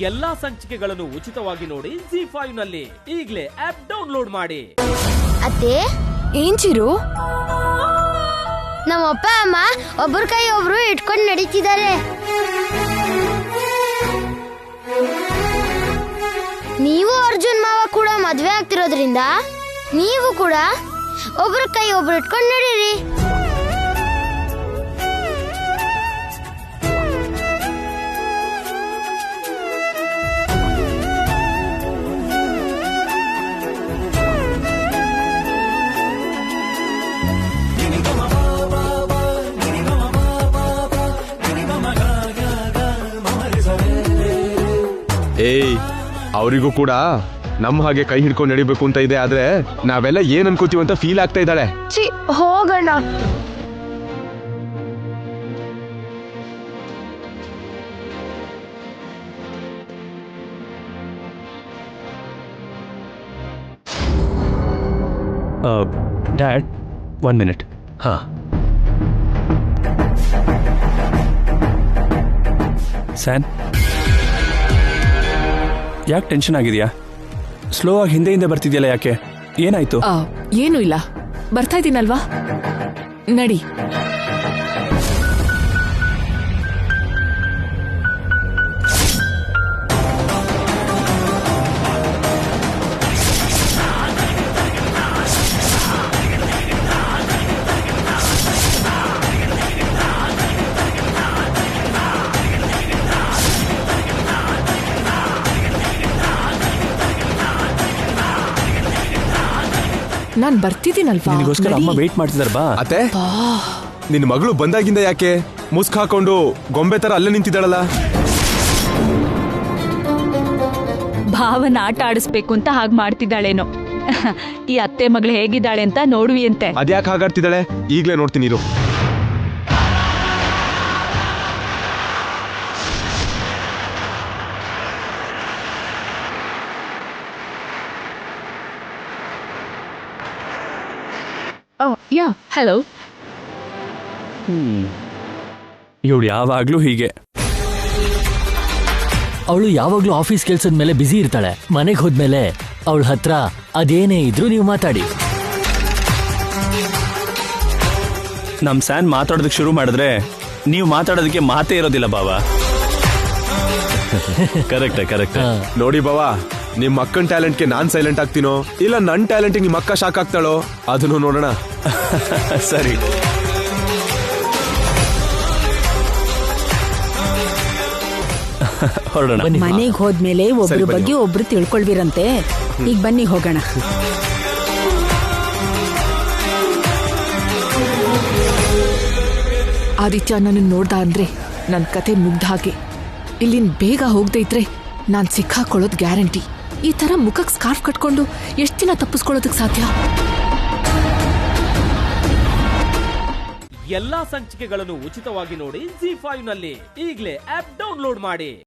ಎಲ್ಲಾ ಸಂಚಿಕೆಗಳನ್ನು ಉಚಿತವಾಗಿ ನೋಡಿ ZEE5 ನಲ್ಲಿ. ಈಗಲೇ ಆಪ್ ಡೌನ್ಲೋಡ್ ಮಾಡಿ. ಅತ್ತೆ ಏನ್ ಚಿರು? ನಮ್ಮ ಅಪ್ಪ ಅಮ್ಮ ಒಬ್ಬರ ಕೈ ಒಬ್ರು ಇಟ್ಕೊಂಡು ನಡೀತಿದ್ದಾರೆ. ನೀವು ಅರ್ಜುನ್ ಮಾವ ಕೂಡ ಮದ್ವೆ ಆಗ್ತಿರೋದ್ರಿಂದ ನೀವು ಕೂಡ ಒಬ್ಬರ ಕೈ ಒಬ್ರು ಇಟ್ಕೊಂಡು ನಡೀರಿ. ಏಯ್, ಅವರಿಗೂ ಕೂಡ ನಮ್ಮ ಹಾಗೆ ಕೈ ಹಿಡ್ಕೊಂಡು ನಡಿಬೇಕು ಅಂತ ಇದೆ. ಆದ್ರೆ ನಾವೆಲ್ಲ ಏನ್ ಅನ್ಕೋತೀವಿ ಅಂತ ಫೀಲ್ ಆಗ್ತಾ ಇದ್ದಾಳೆ. ಹೋಗೋಣ. Dad 1 minute. ಹಾ, ಸ್ಯಾನ್, ಯಾಕೆ ಟೆನ್ಷನ್ ಆಗಿದೆಯಾ? ಸ್ಲೋ ಆಗಿ ಹಿಂದೆ ಬರ್ತಿದ್ಯಲ್ಲ, ಯಾಕೆ? ಏನಾಯ್ತು? ಏನು ಇಲ್ಲ, ಬರ್ತಾ ಇದ್ದೀನಲ್ವಾ, ನಡಿ. ನಾನ್ ಬರ್ತಿದ್ದೀನಲ್ವಾ, ನಿನಗೋಸ್ಕರ ಅಮ್ಮ ವೇಟ್ ಮಾಡ್ತಿದಾರ. ಬಾ. ಅತ್ತೆ, ನಿನ್ ಮಗಳು ಬಂದಾಗಿಂದ ಯಾಕೆ ಮುಸ್ಕ್ ಹಾಕೊಂಡು ಗೊಂಬೆ ತರ ಅಲ್ಲೇ ನಿಂತಿದ್ದಾಳಲ್ಲ? ಭಾವನ ಆಟ ಆಡಿಸ್ಬೇಕು ಅಂತ ಹಾಗೆ ಮಾಡ್ತಿದ್ದಾಳೇನೋ. ಈ ಅತ್ತೆ ಮಗಳು ಹೇಗಿದ್ದಾಳೆ ಅಂತ ನೋಡುವಿ ಅಂತೆ. ಅದ್ಯಾಕೆ ಹಾಗಾಡ್ತಿದ್ದಾಳೆ? ಈಗ್ಲೇ ನೋಡ್ತೀನಿ ಇರು. ಯಾ, ಹಲೋ. ಇವಳು ಯಾವಾಗ್ಲೂ ಹೀಗೆ. ಅವಳು ಯಾವಾಗ್ಲೂ ಆಫೀಸ್ ಕೆಲ್ಸದ ಮೇಲೆ ಬ್ಯುಸಿ ಇರ್ತಾಳೆ. ಮನೆಗೆ ಹೋದ್ಮೇಲೆ ಅವಳ ಹತ್ರ ಅದೇನೇ ಇದ್ರೂ ನೀವು ಮಾತಾಡಿ. ನಮ್ ಸ್ಯಾನ್ ಮಾತಾಡೋದಕ್ಕೆ ಶುರು ಮಾಡಿದ್ರೆ ನೀವು ಮಾತಾಡೋದಕ್ಕೆ ಮಾತೇ ಇರೋದಿಲ್ಲ ಬಾವ. ಕರೆಕ್ಟ್. ನೋಡಿ ಬಾವಾ, ನಿಮ್ ಅಕ್ಕನ್ ಟ್ಯಾಲೆಂಟ್ಗೆ ನಾನ್ ಸೈಲೆಂಟ್ ಆಗ್ತೀನೋ ಇಲ್ಲ ನನ್ ಟ್ಯಾಲೆಂಟ್ ನಿಮ್ ಅಕ್ಕ ಶಾಕ್ ಆಗ್ತಾಳೋ ಅದನ್ನು ನೋಡೋಣ. ಸರಿ. ಹೊರಡೋಣ. ಮನೆಗೆ ಹೋದ್ಮೇಲೆ ಒಬ್ರ ಬಗ್ಗೆ ಒಬ್ರು ತಿಳ್ಕೊಳ್ವಿರಂತೆ. ಈಗ ಬನ್ನಿ ಹೋಗೋಣ. ಆದಿತ್ಯ ನನ್ನ ನೋಡ್ದ ಅಂದ್ರೆ ನನ್ನ ಕತೆ ಮುಗ್ದ ಹಾಗೆ. ಇಲ್ಲಿಂದ ಬೇಗ ಹೋಗದೆ ಇದ್ರೆ ನಾನ್ ಸಿಕ್ಕಾಕೊಳ್ಳೋದು ಗ್ಯಾರಂಟಿ. ಈ ತರ ಮುಖಕ್ಕೆ ಸ್ಕಾರ್ಫ್ ಕಟ್ಕೊಂಡು ಎಷ್ಟು ದಿನ ತಪ್ಪಿಸ್ಕೊಳ್ಳೋದಕ್ಕೆ ಸಾಧ್ಯ? ಎಲ್ಲಾ ಸಂಚಿಕೆಗಳನ್ನು ಉಚಿತವಾಗಿ ನೋಡಿ ZEE5 ನಲ್ಲಿ. ಈಗಲೇ ಆಪ್ ಡೌನ್ಲೋಡ್ ಮಾಡಿ.